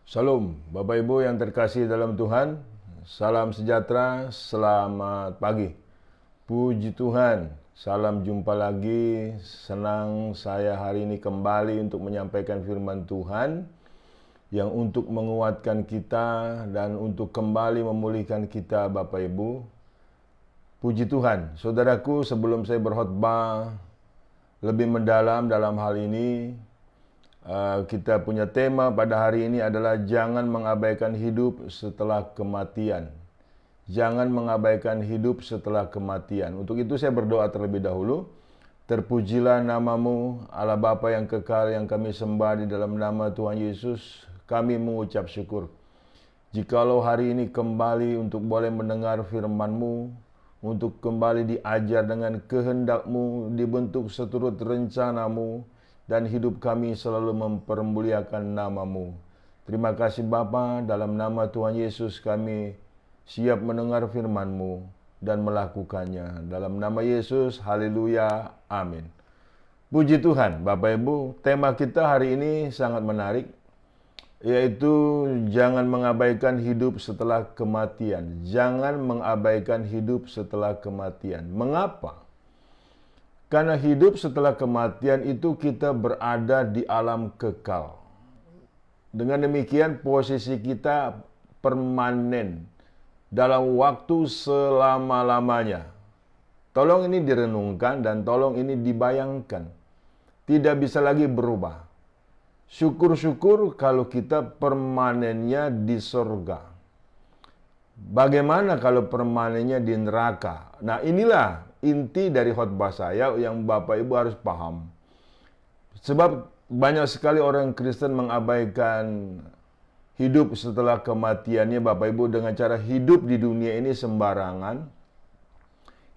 Shalom, Bapak Ibu yang terkasih dalam Tuhan. Salam sejahtera, selamat pagi. Puji Tuhan, salam jumpa lagi. Senang saya hari ini kembali untuk menyampaikan firman Tuhan yang untuk menguatkan kita dan untuk kembali memulihkan kita, Bapak Ibu. Puji Tuhan, saudaraku, sebelum saya berkhotbah lebih mendalam dalam hal ini, kita punya tema pada hari ini adalah jangan mengabaikan hidup setelah kematian. Jangan mengabaikan hidup setelah kematian. Untuk itu saya berdoa terlebih dahulu. Terpujilah namamu, Allah Bapa yang kekal yang kami sembah, di dalam nama Tuhan Yesus kami mengucap syukur. Jikalau hari ini kembali untuk boleh mendengar firman-Mu, untuk kembali diajar dengan kehendak-Mu, dibentuk seturut rencana-Mu, dan hidup kami selalu mempermuliakan nama-Mu. Terima kasih Bapa, dalam nama Tuhan Yesus kami siap mendengar firman-Mu dan melakukannya. Dalam nama Yesus, haleluya, amin. Puji Tuhan, Bapak Ibu, tema kita hari ini sangat menarik, yaitu jangan mengabaikan hidup setelah kematian. Jangan mengabaikan hidup setelah kematian. Mengapa? Karena hidup setelah kematian itu kita berada di alam kekal. Dengan demikian posisi kita permanen dalam waktu selama-lamanya. Tolong ini direnungkan dan tolong ini dibayangkan. Tidak bisa lagi berubah. Syukur-syukur kalau kita permanennya di sorga. Bagaimana kalau permanennya di neraka? Nah, inilah inti dari khotbah saya yang Bapak Ibu harus paham. Sebab banyak sekali orang Kristen mengabaikan hidup setelah kematiannya, Bapak Ibu, dengan cara hidup di dunia ini sembarangan.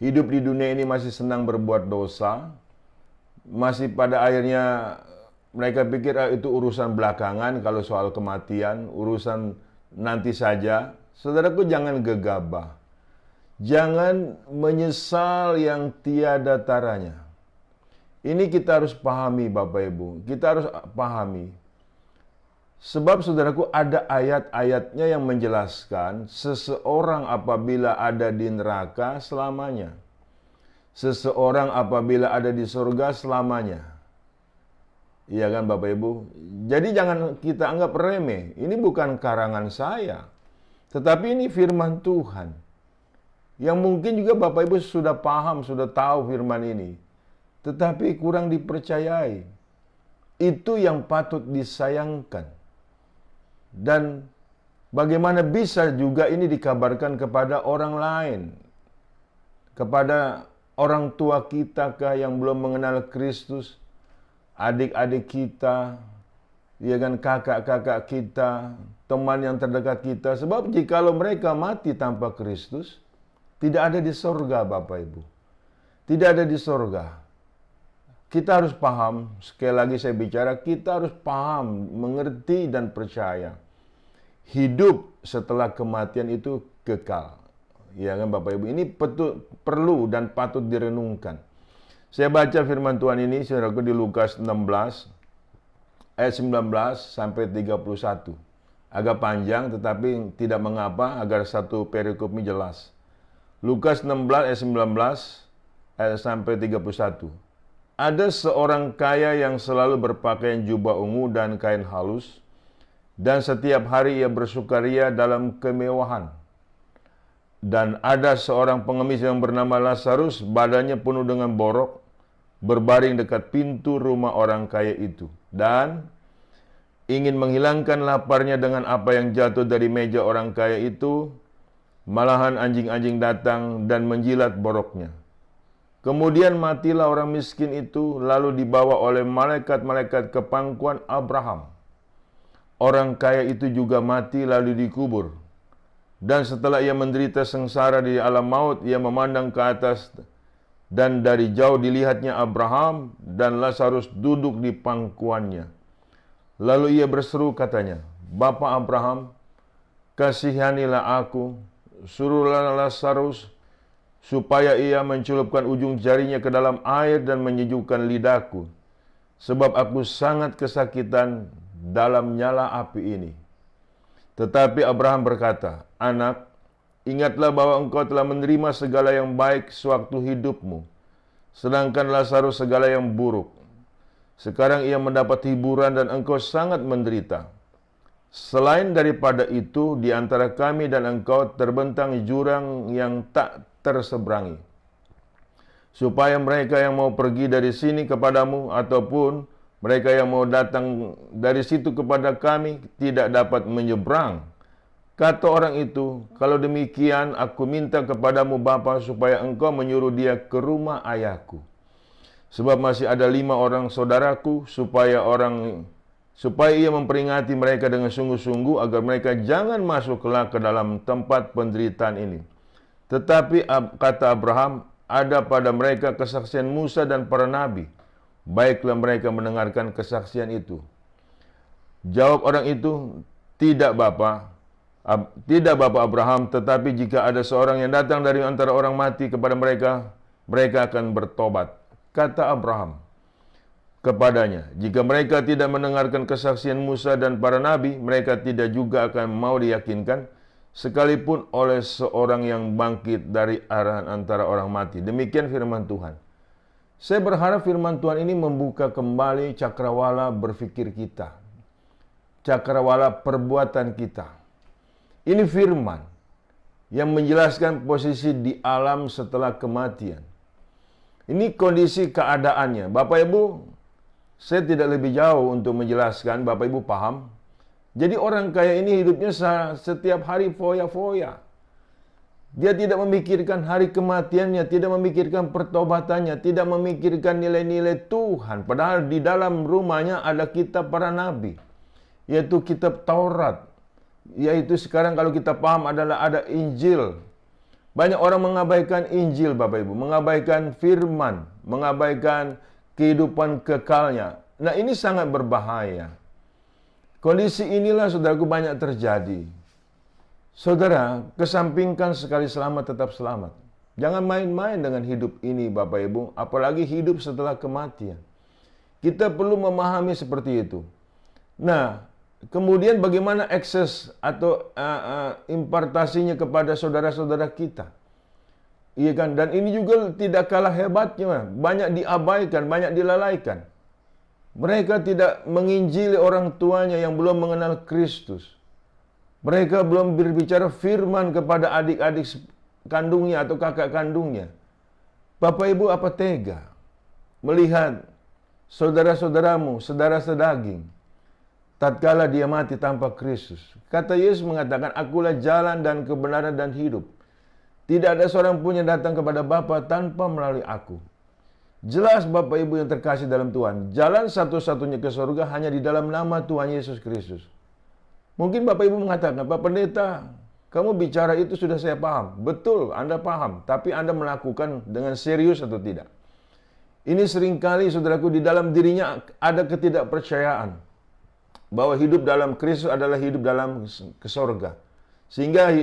Hidup di dunia ini masih senang berbuat dosa. Masih pada akhirnya mereka pikir itu urusan belakangan, kalau soal kematian, urusan nanti saja. Saudaraku, jangan gegabah. Jangan menyesal yang tiada taranya. Ini kita harus pahami, Bapak Ibu. Kita harus pahami. Sebab saudaraku, ada ayat-ayatnya yang menjelaskan seseorang apabila ada di neraka selamanya. Seseorang apabila ada di surga selamanya. Iya kan Bapak Ibu? Jadi jangan kita anggap remeh. Ini bukan karangan saya. Tetapi ini firman Tuhan. Yang mungkin juga Bapak Ibu sudah paham, sudah tahu firman ini. Tetapi kurang dipercayai. Itu yang patut disayangkan. Dan bagaimana bisa juga ini dikabarkan kepada orang lain. Kepada orang tua kita kah yang belum mengenal Kristus. Adik-adik kita, ya kan, kakak-kakak kita, teman yang terdekat kita. Sebab jikalau mereka mati tanpa Kristus, tidak ada di sorga, Bapak Ibu. Tidak ada di sorga. Kita harus paham, sekali lagi saya bicara, kita harus paham, mengerti dan percaya. Hidup setelah kematian itu kekal. Ya kan Bapak Ibu, ini perlu dan patut direnungkan. Saya baca firman Tuhan ini, saudaraku, di Lukas 16, ayat 19 sampai 31. Agak panjang, tetapi tidak mengapa agar satu perikop ini jelas. Lukas 16 ayat 19 ayat sampai 31. Ada seorang kaya yang selalu berpakaian jubah ungu dan kain halus, dan setiap hari ia bersukaria dalam kemewahan. Dan ada seorang pengemis yang bernama Lazarus, badannya penuh dengan borok, berbaring dekat pintu rumah orang kaya itu. Dan ingin menghilangkan laparnya dengan apa yang jatuh dari meja orang kaya itu, malahan anjing-anjing datang dan menjilat boroknya. Kemudian matilah orang miskin itu, lalu dibawa oleh malaikat-malaikat ke pangkuan Abraham. Orang kaya itu juga mati lalu dikubur. Dan setelah ia menderita sengsara di alam maut, ia memandang ke atas, dan dari jauh dilihatnya Abraham dan Lazarus duduk di pangkuannya. Lalu ia berseru katanya, Bapa Abraham, kasihanilah aku, suruhlah Lazarus, supaya ia mencelupkan ujung jarinya ke dalam air dan menyejukkan lidahku, sebab aku sangat kesakitan dalam nyala api ini. Tetapi Abraham berkata, "Anak, ingatlah bahwa engkau telah menerima segala yang baik sewaktu hidupmu, sedangkan Lazarus segala yang buruk. Sekarang ia mendapat hiburan dan engkau sangat menderita. Selain daripada itu, di antara kami dan engkau terbentang jurang yang tak terseberangi. Supaya mereka yang mau pergi dari sini kepadamu, ataupun mereka yang mau datang dari situ kepada kami, tidak dapat menyeberang." Kata orang itu, "Kalau demikian, aku minta kepadamu Bapa, supaya engkau menyuruh dia ke rumah ayahku. Sebab masih ada 5 orang saudaraku, supaya ia memperingati mereka dengan sungguh-sungguh, agar mereka jangan masuk kelak ke dalam tempat penderitaan ini." Tetapi kata Abraham, "Ada pada mereka kesaksian Musa dan para nabi. Baiklah mereka mendengarkan kesaksian itu." Jawab orang itu, Tidak Bapa Abraham, tetapi jika ada seorang yang datang dari antara orang mati kepada mereka, mereka akan bertobat." Kata Abraham kepadanya, "Jika mereka tidak mendengarkan kesaksian Musa dan para nabi, mereka tidak juga akan mau diyakinkan, sekalipun oleh seorang yang bangkit dari antara orang mati." Demikian firman Tuhan. Saya berharap firman Tuhan ini membuka kembali cakrawala berfikir kita, cakrawala perbuatan kita. Ini firman yang menjelaskan posisi di alam setelah kematian. Ini kondisi keadaannya. Bapak Ibu, saya tidak lebih jauh untuk menjelaskan, Bapak Ibu paham. Jadi orang kaya ini hidupnya setiap hari foya-foya. Dia tidak memikirkan hari kematiannya, tidak memikirkan pertobatannya, tidak memikirkan nilai-nilai Tuhan. Padahal di dalam rumahnya ada kitab para nabi, yaitu kitab Taurat. Yaitu sekarang kalau kita paham adalah ada Injil. Banyak orang mengabaikan Injil, Bapak Ibu, mengabaikan firman, mengabaikan kehidupan kekalnya. Nah, ini sangat berbahaya. Kondisi inilah, saudaraku, banyak terjadi. Saudara, kesampingkan sekali selamat tetap selamat. Jangan main-main dengan hidup ini, Bapak Ibu, apalagi hidup setelah kematian. Kita perlu memahami seperti itu. Nah, kemudian bagaimana akses atau impartasinya kepada saudara-saudara kita? Iya kan? Dan ini juga tidak kalah hebatnya. Banyak diabaikan, banyak dilalaikan. Mereka tidak menginjili orang tuanya yang belum mengenal Kristus. Mereka belum berbicara firman kepada adik-adik kandungnya atau kakak kandungnya. Bapak Ibu, apa tega melihat saudara-saudaramu, saudara sedaging, tatkala dia mati tanpa Kristus? Kata Yesus mengatakan, "Akulah jalan dan kebenaran dan hidup. Tidak ada seorang pun yang datang kepada Bapa tanpa melalui aku." Jelas Bapak Ibu yang terkasih dalam Tuhan, jalan satu-satunya ke surga hanya di dalam nama Tuhan Yesus Kristus. Mungkin Bapak Ibu mengatakan, "Pak Pendeta, kamu bicara itu sudah saya paham." Betul, Anda paham, tapi Anda melakukan dengan serius atau tidak? Ini seringkali, saudaraku, di dalam dirinya ada ketidakpercayaan bahwa hidup dalam Kristus adalah hidup dalam ke surga. Sehingga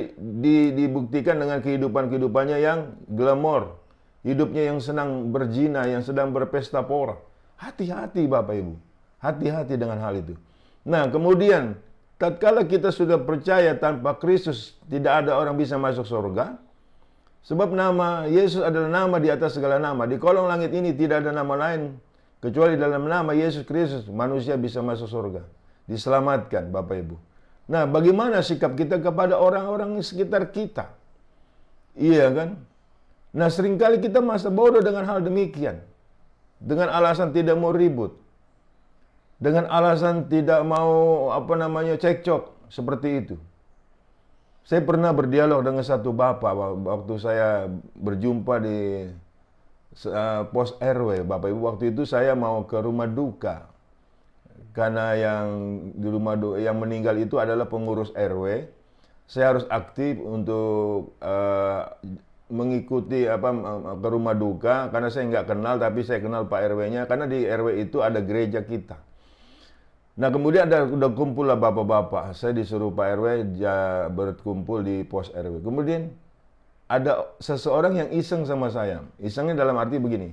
dibuktikan dengan kehidupannya yang glamor, hidupnya yang senang berzina, yang sedang berpesta pora. Hati-hati Bapak Ibu, hati-hati dengan hal itu. Nah, kemudian tatkala kita sudah percaya tanpa Kristus tidak ada orang bisa masuk surga, sebab nama Yesus adalah nama di atas segala nama. Di kolong langit ini tidak ada nama lain kecuali dalam nama Yesus Kristus manusia bisa masuk surga, diselamatkan, Bapak Ibu. Nah, bagaimana sikap kita kepada orang-orang di sekitar kita? Iya kan? Nah, seringkali kita masa bodoh dengan hal demikian. Dengan alasan tidak mau ribut. Dengan alasan tidak mau cekcok seperti itu. Saya pernah berdialog dengan satu bapak waktu saya berjumpa di pos RW, Bapak Ibu. Waktu itu saya mau ke rumah duka karena yang di rumah duka yang meninggal itu adalah pengurus RW. Saya harus aktif untuk mengikuti ke rumah duka karena saya nggak kenal, tapi saya kenal Pak RW-nya karena di RW itu ada gereja kita. Nah, kemudian udah kumpul lah bapak-bapak. Saya disuruh Pak RW berkumpul di pos RW. Kemudian ada seseorang yang iseng sama saya. Isengnya dalam arti begini.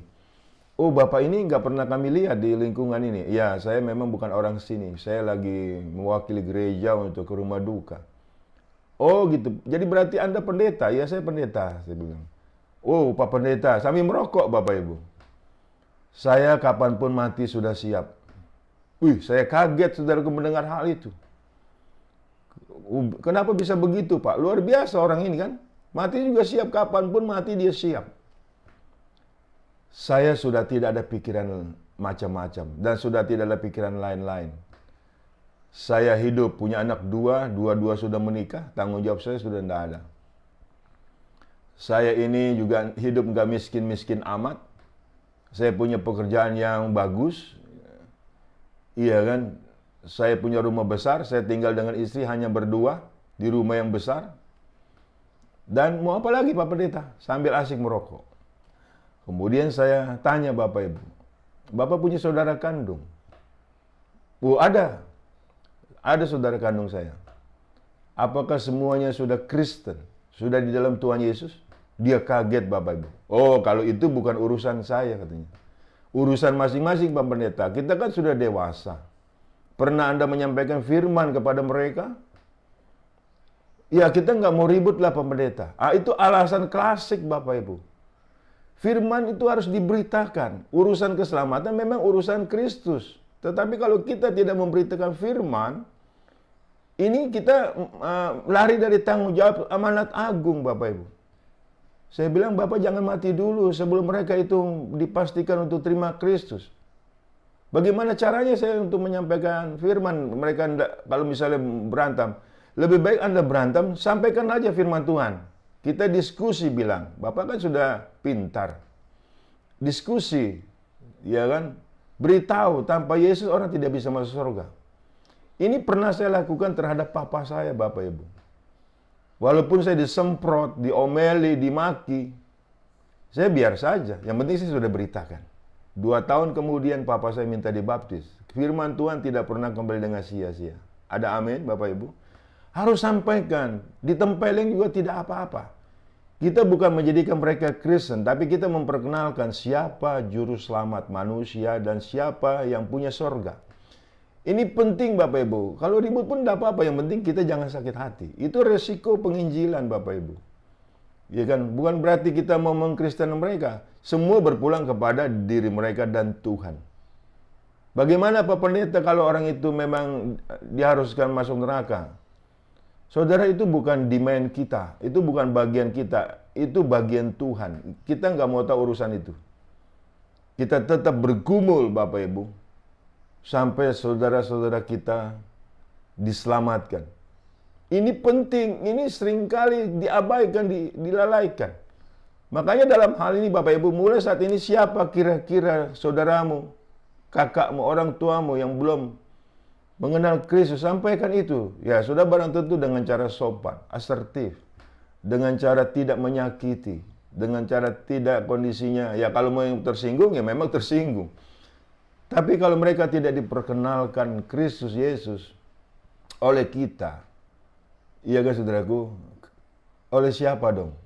"Oh, Bapak ini nggak pernah kami lihat di lingkungan ini." "Ya, saya memang bukan orang sini. Saya lagi mewakili gereja untuk ke rumah duka." Oh gitu, jadi berarti Anda pendeta? Ya saya pendeta, saya bilang. Oh Pak Pendeta, sambil merokok Bapak Ibu. Saya kapanpun mati sudah siap. Wih, saya kaget saudaraku mendengar hal itu. Kenapa bisa begitu Pak? Luar biasa orang ini kan. Mati juga siap, kapanpun mati dia siap. Saya sudah tidak ada pikiran macam-macam. Dan sudah tidak ada pikiran lain-lain. Saya hidup, punya anak dua-dua sudah menikah. Tanggung jawab saya sudah tidak ada. Saya ini juga hidup nggak miskin-miskin amat. Saya punya pekerjaan yang bagus. Iya kan? Saya punya rumah besar, saya tinggal dengan istri hanya berdua di rumah yang besar. Dan mau apa lagi Pak Pendeta? Sambil asik merokok. Kemudian saya tanya Bapak Ibu, Bapak punya saudara kandung? Oh ada. Ada saudara kandung saya. Apakah semuanya sudah Kristen? Sudah di dalam Tuhan Yesus? Dia kaget Bapak Ibu. Oh kalau itu bukan urusan saya katanya. Urusan masing-masing Pak Pendeta. Kita kan sudah dewasa. Pernah Anda menyampaikan firman kepada mereka? Ya kita nggak mau ribut lah Pak Pendeta. Itu alasan klasik Bapak Ibu. Firman itu harus diberitakan. Urusan keselamatan memang urusan Kristus. Tetapi kalau kita tidak memberitakan firman, ini kita lari dari tanggung jawab amanat agung Bapak Ibu. Saya bilang Bapak jangan mati dulu sebelum mereka itu dipastikan untuk terima Kristus. Bagaimana caranya saya untuk menyampaikan firman? Mereka kalau misalnya berantem, lebih baik Anda berantem, sampaikan aja firman Tuhan. Kita diskusi bilang, Bapak kan sudah pintar. Diskusi, ya kan? Beritahu, tanpa Yesus orang tidak bisa masuk surga. Ini pernah saya lakukan terhadap papa saya, Bapak Ibu. Walaupun saya disemprot, diomeli, dimaki, saya biar saja. Yang penting saya sudah beritakan. 2 tahun kemudian papa saya minta dibaptis. Firman Tuhan tidak pernah kembali dengan sia-sia. Ada amin Bapak Ibu? Harus sampaikan. Ditempelin juga tidak apa-apa. Kita bukan menjadikan mereka Kristen, tapi kita memperkenalkan siapa juru selamat manusia dan siapa yang punya sorga. Ini penting Bapak Ibu. Kalau ribut pun tidak apa-apa. Yang penting kita jangan sakit hati. Itu resiko penginjilan Bapak Ibu. Ya kan? Bukan berarti kita mau mengkristen mereka. Semua berpulang kepada diri mereka dan Tuhan. Bagaimana Pak Pendeta kalau orang itu memang diharuskan masuk neraka? Saudara, itu bukan demand kita. Itu bukan bagian kita. Itu bagian Tuhan. Kita nggak mau tahu urusan itu. Kita tetap bergumul Bapak Ibu. Sampai saudara-saudara kita diselamatkan. Ini penting, ini seringkali diabaikan, dilalaikan. Makanya dalam hal ini Bapak Ibu, mulai saat ini siapa kira-kira saudaramu, kakakmu, orang tuamu yang belum mengenal Kristus, sampaikan itu. Ya sudah barang tentu dengan cara sopan, asertif, dengan cara tidak menyakiti, dengan cara tidak kondisinya, ya kalau mau yang tersinggung, ya memang tersinggung. Tapi kalau mereka tidak diperkenalkan Kristus Yesus oleh kita, iya kan saudaraku, oleh siapa dong?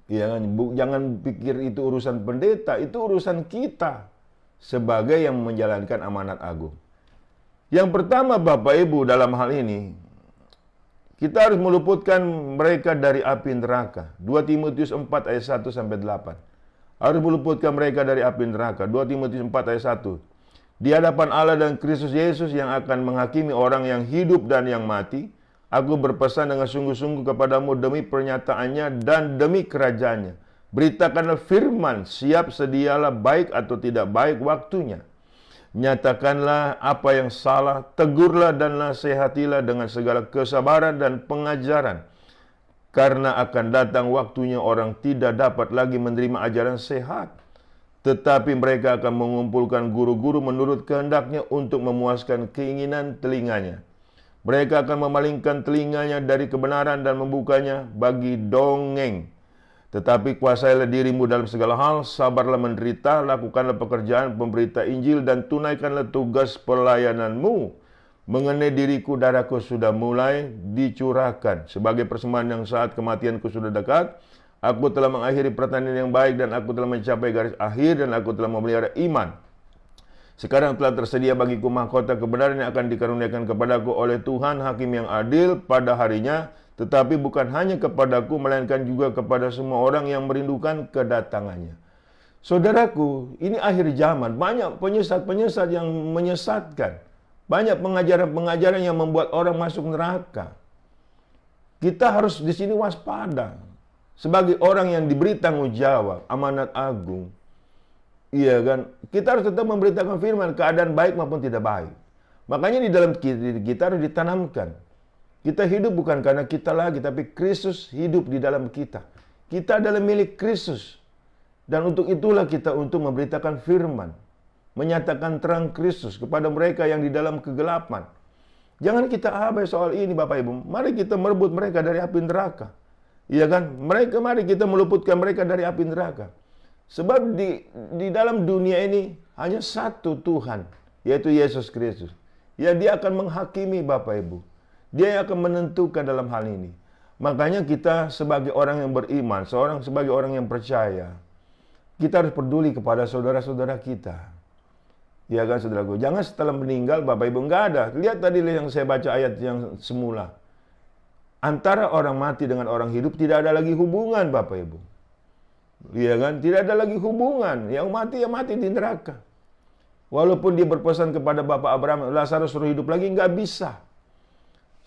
Iya kan, jangan pikir itu urusan pendeta, itu urusan kita sebagai yang menjalankan amanat agung. Yang pertama Bapak Ibu dalam hal ini, kita harus meluputkan mereka dari api neraka. 2 Timotius 4 ayat 1 sampai 8. Harus meluputkan mereka dari api neraka. 2 Timotius 4 ayat 1. Di hadapan Allah dan Kristus Yesus yang akan menghakimi orang yang hidup dan yang mati, aku berpesan dengan sungguh-sungguh kepadamu demi pernyataannya dan demi kerajaannya. Beritakanlah firman, siap sedialah baik atau tidak baik waktunya. Nyatakanlah apa yang salah, tegurlah dan nasihatilah dengan segala kesabaran dan pengajaran. Karena akan datang waktunya orang tidak dapat lagi menerima ajaran sehat. Tetapi mereka akan mengumpulkan guru-guru menurut kehendaknya untuk memuaskan keinginan telinganya. Mereka akan memalingkan telinganya dari kebenaran dan membukanya bagi dongeng. Tetapi kuasailah dirimu dalam segala hal, sabarlah menderita, lakukanlah pekerjaan pemberita Injil dan tunaikanlah tugas pelayananmu. Mengenai diriku, darahku sudah mulai dicurahkan. Sebagai persembahan yang saat kematianku sudah dekat, aku telah mengakhiri pertandingan yang baik dan aku telah mencapai garis akhir dan aku telah memelihara iman. Sekarang telah tersedia bagiku mahkota kebenaran yang akan dikaruniakan kepadaku oleh Tuhan Hakim yang adil pada harinya. tetapi bukan hanya kepadaku, melainkan juga kepada semua orang yang merindukan kedatangannya. Saudaraku, ini akhir zaman. Banyak penyesat-penyesat yang menyesatkan. Banyak pengajaran-pengajaran yang membuat orang masuk neraka. Kita harus di sini waspada. Sebagai orang yang diberi tanggung jawab, amanat agung. Iya kan? Kita harus tetap memberitakan firman, keadaan baik maupun tidak baik. Makanya di dalam kita harus ditanamkan. Kita hidup bukan karena kita lagi, tapi Kristus hidup di dalam kita. Kita adalah milik Kristus. Dan untuk itulah kita untuk memberitakan firman. Menyatakan terang Kristus kepada mereka yang di dalam kegelapan. Jangan kita abai soal ini Bapak Ibu. Mari kita merebut mereka dari api neraka. Iya kan? Mari kita meluputkan mereka dari api neraka. Sebab di dalam dunia ini hanya satu Tuhan, yaitu Yesus Kristus. Ya, Dia akan menghakimi Bapak Ibu. Dia yang akan menentukan dalam hal ini. Makanya kita sebagai orang yang beriman, sebagai orang yang percaya, kita harus peduli kepada saudara-saudara kita. Ya kan saudaraku? Jangan setelah meninggal Bapak Ibu enggak ada. Lihat tadi yang saya baca ayat yang semula. Antara orang mati dengan orang hidup tidak ada lagi hubungan Bapak Ibu. Iya kan? Tidak ada lagi hubungan. Yang mati ya mati di neraka. Walaupun dia berpesan kepada Bapak Abraham, Lazarus suruh hidup lagi, enggak bisa.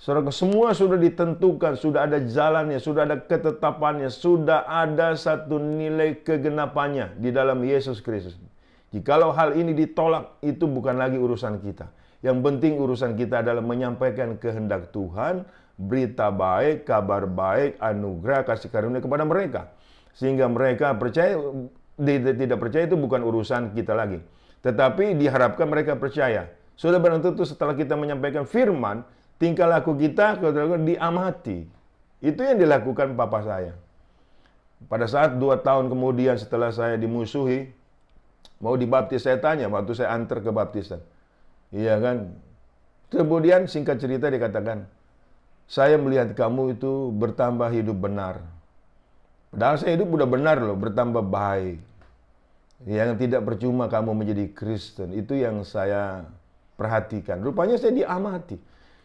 Saudara, semua sudah ditentukan, sudah ada jalannya, sudah ada ketetapannya, sudah ada satu nilai kegenapannya di dalam Yesus Kristus. Jikalau hal ini ditolak, itu bukan lagi urusan kita. Yang penting urusan kita adalah menyampaikan kehendak Tuhan, berita baik, kabar baik, anugerah, kasih karunia kepada mereka. Sehingga mereka percaya, tidak percaya itu bukan urusan kita lagi. Tetapi diharapkan mereka percaya. Sudah barang tentu setelah kita menyampaikan firman, tingkah laku kita diamati. Itu yang dilakukan papa saya. Pada saat 2 tahun kemudian setelah saya dimusuhi, mau dibaptis, saya tanya waktu saya antar ke baptisan. Iya kan? Kemudian singkat cerita dikatakan, saya melihat kamu itu bertambah hidup benar. Padahal saya hidup udah benar loh, bertambah baik. Yang tidak percuma kamu menjadi Kristen. Itu yang saya perhatikan. Rupanya saya diamati.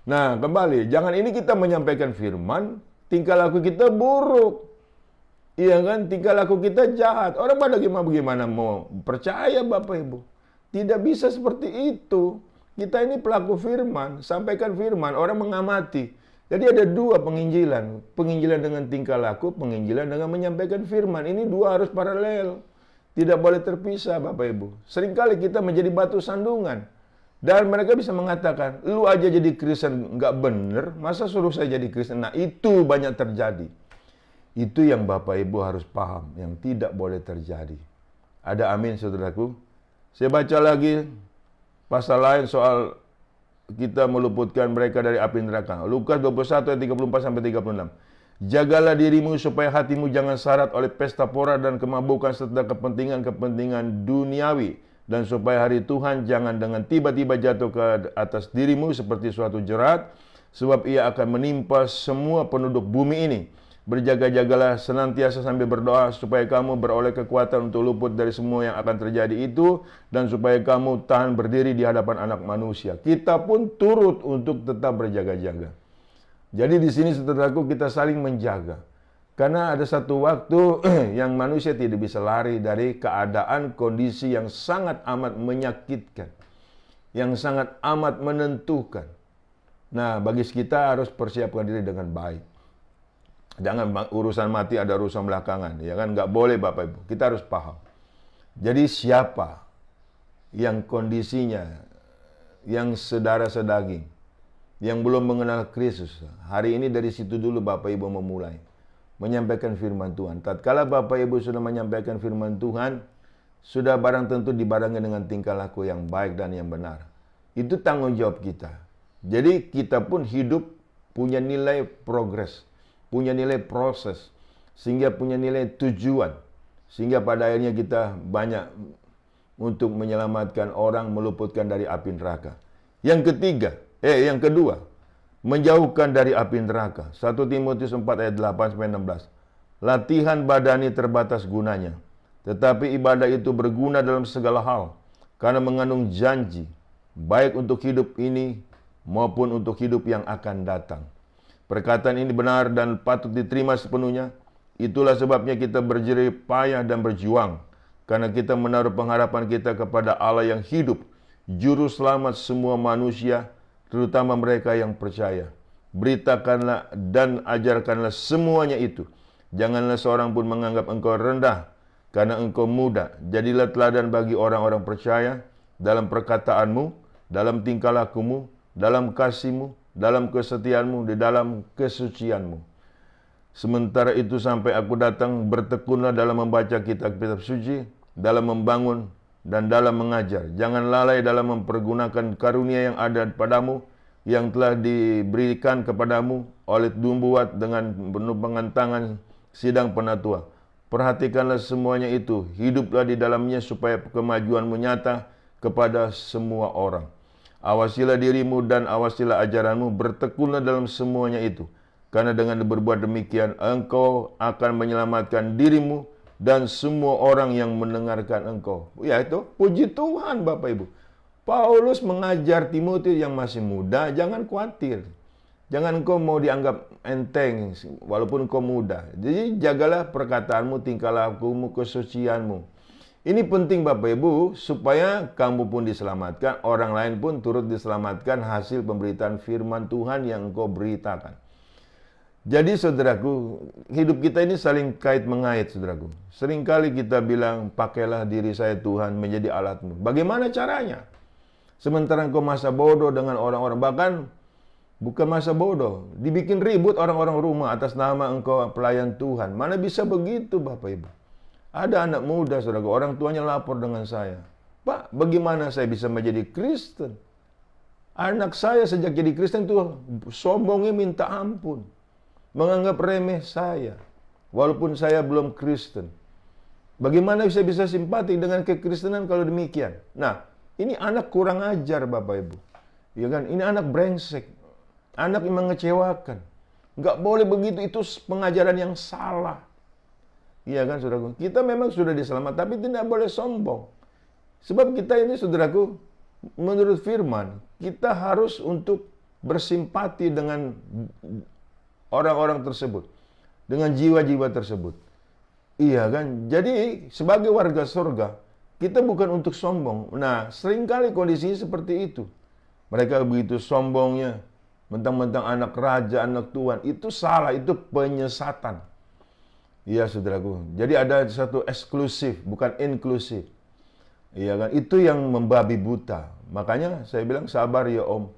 Nah, kembali, jangan ini kita menyampaikan firman, tingkah laku kita buruk. Iya kan, tingkah laku kita jahat. Orang pada bagaimana mau percaya Bapak Ibu? Tidak bisa seperti itu. Kita ini pelaku firman, sampaikan firman, orang mengamati. Jadi ada 2 penginjilan. Penginjilan dengan tingkah laku, penginjilan dengan menyampaikan firman. Ini 2 harus paralel. Tidak boleh terpisah Bapak Ibu. Seringkali kita menjadi batu sandungan. Dan mereka bisa mengatakan, lu aja jadi Kristen nggak bener, masa suruh saya jadi Kristen? Nah itu banyak terjadi. Itu yang Bapak Ibu harus paham, yang tidak boleh terjadi. Ada amin saudaraku? Saya baca lagi pasal lain soal kita meluputkan mereka dari api neraka. Lukas 21 ayat 34-36. Jagalah dirimu supaya hatimu jangan syarat oleh pesta pora dan kemabukan serta kepentingan-kepentingan duniawi. Dan supaya hari Tuhan jangan dengan tiba-tiba jatuh ke atas dirimu seperti suatu jerat, sebab ia akan menimpa semua penduduk bumi ini. Berjaga-jagalah senantiasa sambil berdoa supaya kamu beroleh kekuatan untuk luput dari semua yang akan terjadi itu, dan supaya kamu tahan berdiri di hadapan Anak Manusia. Kita pun turut untuk tetap berjaga-jaga. Jadi di sini saudaraku kita saling menjaga. Karena ada satu waktu yang manusia tidak bisa lari dari keadaan kondisi yang sangat amat menyakitkan. Yang sangat amat menentukan. Nah, bagi kita harus persiapkan diri dengan baik. Jangan urusan mati ada urusan belakangan. Ya kan, nggak boleh Bapak Ibu. Kita harus paham. Jadi siapa yang kondisinya, yang sedara-sedaging, yang belum mengenal Kristus, hari ini dari situ dulu Bapak Ibu memulai. Menyampaikan firman Tuhan. Tatkala Bapak Ibu sudah menyampaikan firman Tuhan, sudah barang tentu dibarengi dengan tingkah laku yang baik dan yang benar. Itu tanggung jawab kita. Jadi kita pun hidup punya nilai progres, punya nilai proses, sehingga punya nilai tujuan. Sehingga pada akhirnya kita banyak untuk menyelamatkan orang, meluputkan dari api neraka. Yang kedua, menjauhkan dari api neraka. 1 Timotius 4 ayat 8-16. Latihan badani terbatas gunanya, tetapi ibadah itu berguna dalam segala hal, karena mengandung janji, baik untuk hidup ini maupun untuk hidup yang akan datang. Perkataan ini benar dan patut diterima sepenuhnya. Itulah sebabnya kita berjerih payah dan berjuang, karena kita menaruh pengharapan kita kepada Allah yang hidup, Juru Selamat semua manusia, terutama mereka yang percaya. Beritakanlah dan ajarkanlah semuanya itu. Janganlah seorang pun menganggap engkau rendah, karena engkau muda. Jadilah teladan bagi orang-orang percaya dalam perkataanmu, dalam tingkah lakumu, dalam kasihmu, dalam kesetiaanmu, di dalam kesucianmu. Sementara itu sampai aku datang, bertekunlah dalam membaca kitab-kitab suci, dalam membangun dan dalam mengajar. Jangan lalai dalam mempergunakan karunia yang ada padamu, yang telah diberikan kepadamu oleh Dumbuat dengan penumpangan tangan sidang penatua. Perhatikanlah semuanya itu, hiduplah di dalamnya supaya kemajuanmu nyata kepada semua orang. Awasilah dirimu dan awasilah ajaranmu, bertekunlah dalam semuanya itu. Karena dengan berbuat demikian, engkau akan menyelamatkan dirimu dan semua orang yang mendengarkan engkau. Ya itu, puji Tuhan Bapak Ibu. Paulus mengajar Timotius yang masih muda, jangan khawatir. Jangan engkau mau dianggap enteng, walaupun engkau muda. Jadi jagalah perkataanmu, tingkah lakumu, kesucianmu. Ini penting Bapak Ibu, supaya kamu pun diselamatkan, orang lain pun turut diselamatkan hasil pemberitaan firman Tuhan yang engkau beritakan. Jadi saudaraku, hidup kita ini saling kait mengait saudaraku. Seringkali kita bilang, pakailah diri saya Tuhan menjadi alatmu. Bagaimana caranya? Sementara engkau masa bodoh dengan orang-orang, bahkan bukan masa bodoh, dibikin ribut orang-orang rumah atas nama engkau pelayan Tuhan. Mana bisa begitu Bapak Ibu? Ada anak muda saudaraku, orang tuanya lapor dengan saya. Pak, bagaimana saya bisa menjadi Kristen? Anak saya sejak jadi Kristen tuh sombongnya minta ampun. Menganggap remeh saya, walaupun saya belum Kristen. Bagaimana saya bisa simpati dengan kekristenan kalau demikian? Nah, ini anak kurang ajar Bapak Ibu. Ya kan? Ini anak brengsek. Anak yang mengecewakan. Nggak boleh begitu, itu pengajaran yang salah. Iya kan saudaraku? Kita memang sudah diselamat, tapi tidak boleh sombong. Sebab kita ini saudaraku, menurut firman, kita harus untuk bersimpati dengan orang-orang tersebut, dengan jiwa-jiwa tersebut. Iya kan? Jadi sebagai warga surga, kita bukan untuk sombong. Nah, seringkali kondisinya seperti itu. Mereka begitu sombongnya, mentang-mentang anak raja, anak tuan. Itu salah, itu penyesatan. Iya saudaraku. Jadi ada satu eksklusif, bukan inklusif. Iya kan? Itu yang membabi buta. Makanya saya bilang sabar ya Om.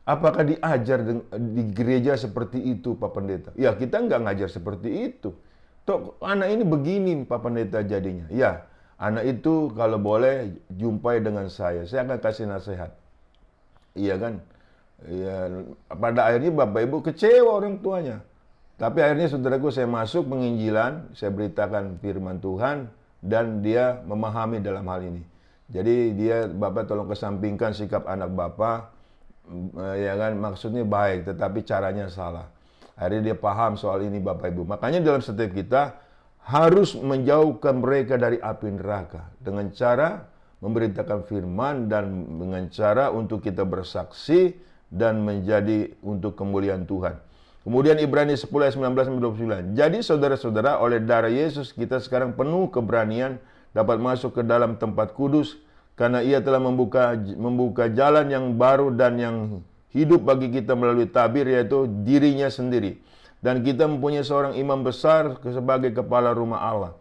Apakah diajar di gereja seperti itu Pak Pendeta? Ya kita nggak ngajar seperti itu. Toh anak ini begini Pak Pendeta jadinya. Ya anak itu kalau boleh jumpai dengan saya akan kasih nasihat. Iya kan? Ya, pada akhirnya Bapak Ibu kecewa orang tuanya. Tapi akhirnya saudaraku saya masuk penginjilan, saya beritakan firman Tuhan dan dia memahami dalam hal ini. Jadi dia Bapak tolong kesampingkan sikap anak Bapak. Ya kan, maksudnya baik tetapi caranya salah. Akhirnya dia paham soal ini Bapak Ibu. Makanya dalam setiap kita harus menjauhkan mereka dari api neraka dengan cara memberitakan firman dan dengan cara untuk kita bersaksi dan menjadi untuk kemuliaan Tuhan. Kemudian Ibrani 10 ayat 19-29. Jadi saudara-saudara, oleh darah Yesus kita sekarang penuh keberanian dapat masuk ke dalam tempat kudus, karena ia telah membuka jalan yang baru dan yang hidup bagi kita melalui tabir, yaitu dirinya sendiri. Dan kita mempunyai seorang imam besar sebagai kepala rumah Allah.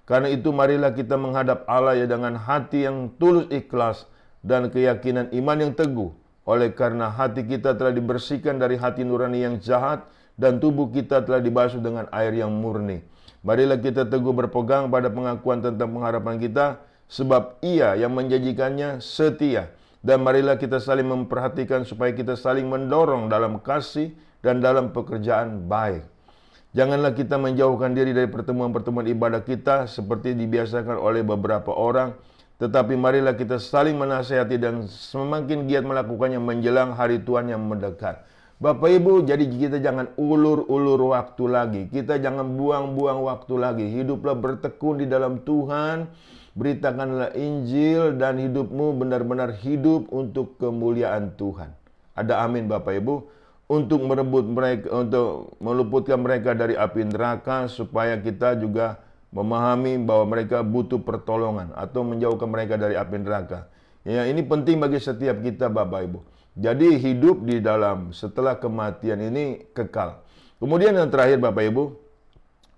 Karena itu marilah kita menghadap Allah ya dengan hati yang tulus ikhlas dan keyakinan iman yang teguh. Oleh karena hati kita telah dibersihkan dari hati nurani yang jahat dan tubuh kita telah dibasuh dengan air yang murni. Marilah kita teguh berpegang pada pengakuan tentang pengharapan kita, sebab ia yang menjanjikannya setia. Dan marilah kita saling memperhatikan supaya kita saling mendorong dalam kasih dan dalam pekerjaan baik. Janganlah kita menjauhkan diri dari pertemuan-pertemuan ibadah kita seperti dibiasakan oleh beberapa orang, tetapi marilah kita saling menasihati dan semakin giat melakukannya menjelang hari Tuhan yang mendekat. Bapak Ibu, jadi kita jangan ulur-ulur waktu lagi. Kita jangan buang-buang waktu lagi. Hiduplah bertekun di dalam Tuhan. Beritakanlah Injil dan hidupmu benar-benar hidup untuk kemuliaan Tuhan. Ada amin Bapak Ibu. untuk merebut mereka, untuk meluputkan mereka dari api neraka, supaya kita juga memahami bahwa mereka butuh pertolongan atau menjauhkan mereka dari api neraka. Ya, ini penting bagi setiap kita, Bapak Ibu. Jadi hidup di dalam setelah kematian ini kekal. Kemudian yang terakhir, Bapak Ibu,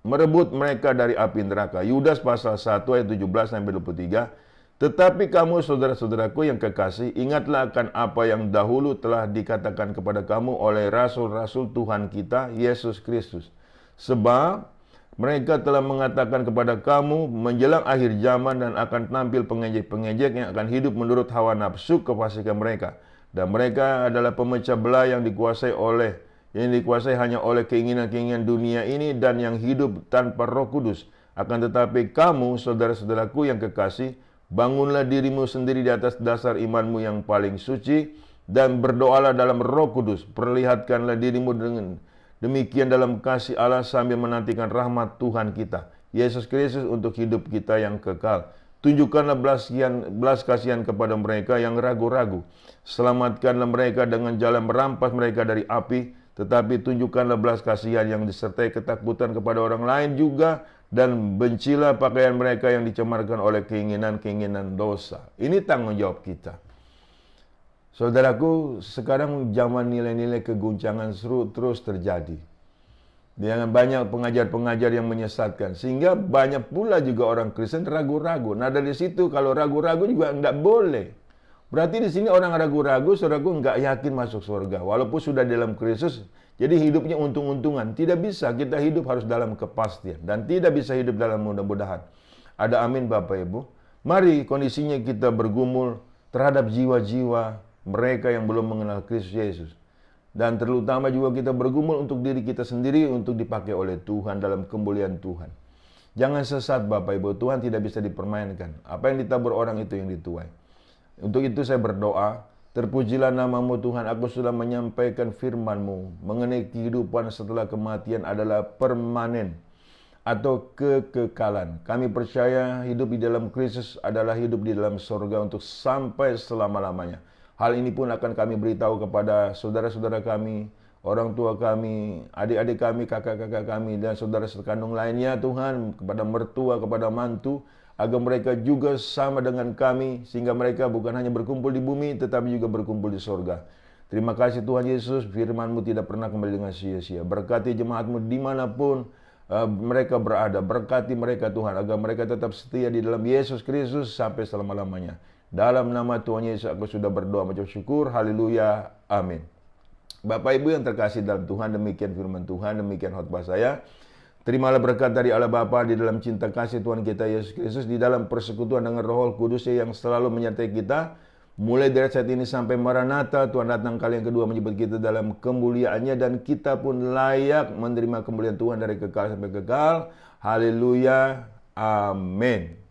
merebut mereka dari api neraka. Yudas pasal 1 ayat 17 sampai 23. Tetapi kamu saudara-saudaraku yang kekasih, ingatlah akan apa yang dahulu telah dikatakan kepada kamu oleh rasul-rasul Tuhan kita, Yesus Kristus. Sebab mereka telah mengatakan kepada kamu menjelang akhir zaman dan akan tampil pengejek-pengejek yang akan hidup menurut hawa nafsu kefasikan mereka. Dan mereka adalah pemecah belah yang dikuasai hanya oleh keinginan-keinginan dunia ini dan yang hidup tanpa Roh Kudus. Akan tetapi kamu, saudara-saudaraku yang kekasih, bangunlah dirimu sendiri di atas dasar imanmu yang paling suci dan berdoalah dalam Roh Kudus. Perlihatkanlah dirimu dengan demikian dalam kasih Allah sambil menantikan rahmat Tuhan kita, Yesus Kristus, untuk hidup kita yang kekal. Tunjukkanlah belas kasihan kepada mereka yang ragu-ragu. Selamatkanlah mereka dengan jalan merampas mereka dari api, tetapi tunjukkanlah belas kasihan yang disertai ketakutan kepada orang lain juga, dan bencilah pakaian mereka yang dicemarkan oleh keinginan-keinginan dosa. Ini tanggung jawab kita. Saudaraku, sekarang zaman nilai-nilai keguncangan terus terjadi. Dengan banyak pengajar-pengajar yang menyesatkan, sehingga banyak pula juga orang Kristen ragu-ragu. Nah, dari situ kalau ragu-ragu juga enggak boleh. Berarti di sini orang ragu-ragu, saudaraku, enggak yakin masuk surga walaupun sudah dalam Kristus. Jadi hidupnya untung-untungan. Tidak bisa, kita hidup harus dalam kepastian dan tidak bisa hidup dalam mudah-mudahan. Ada amin, Bapak Ibu. Mari kondisinya kita bergumul terhadap jiwa-jiwa mereka yang belum mengenal Kristus Yesus. Dan terutama juga kita bergumul untuk diri kita sendiri untuk dipakai oleh Tuhan dalam kemuliaan Tuhan. Jangan sesat, Bapak Ibu. Tuhan tidak bisa dipermainkan. Apa yang ditabur orang itu yang dituai. Untuk itu saya berdoa, terpujilah namamu Tuhan. Aku sudah menyampaikan firman-Mu mengenai kehidupan setelah kematian adalah permanen atau kekekalan. Kami percaya hidup di dalam Kristus adalah hidup di dalam surga untuk sampai selama-lamanya. Hal ini pun akan kami beritahu kepada saudara-saudara kami, orang tua kami, adik-adik kami, kakak-kakak kami, dan saudara sekandung lainnya, Tuhan, kepada mertua, kepada mantu, agar mereka juga sama dengan kami, sehingga mereka bukan hanya berkumpul di bumi, tetapi juga berkumpul di surga. Terima kasih Tuhan Yesus, firman-Mu tidak pernah kembali dengan sia-sia. Berkati jemaat-Mu dimanapun mereka berada, berkati mereka Tuhan, agar mereka tetap setia di dalam Yesus Kristus sampai selama-lamanya. Dalam nama Tuhan Yesus aku sudah berdoa mengucap syukur. Haleluya. Amin. Bapak Ibu yang terkasih dalam Tuhan, demikian firman Tuhan, demikian khotbah saya. Terimalah berkat dari Allah Bapa di dalam cinta kasih Tuhan kita Yesus Kristus, di dalam persekutuan dengan Roh Kudus yang selalu menyertai kita. Mulai dari saat ini sampai Maranatha, Tuhan datang kali yang kedua menyebut kita dalam kemuliaannya, dan kita pun layak menerima kemuliaan Tuhan dari kekal sampai kekal. Haleluya. Amin.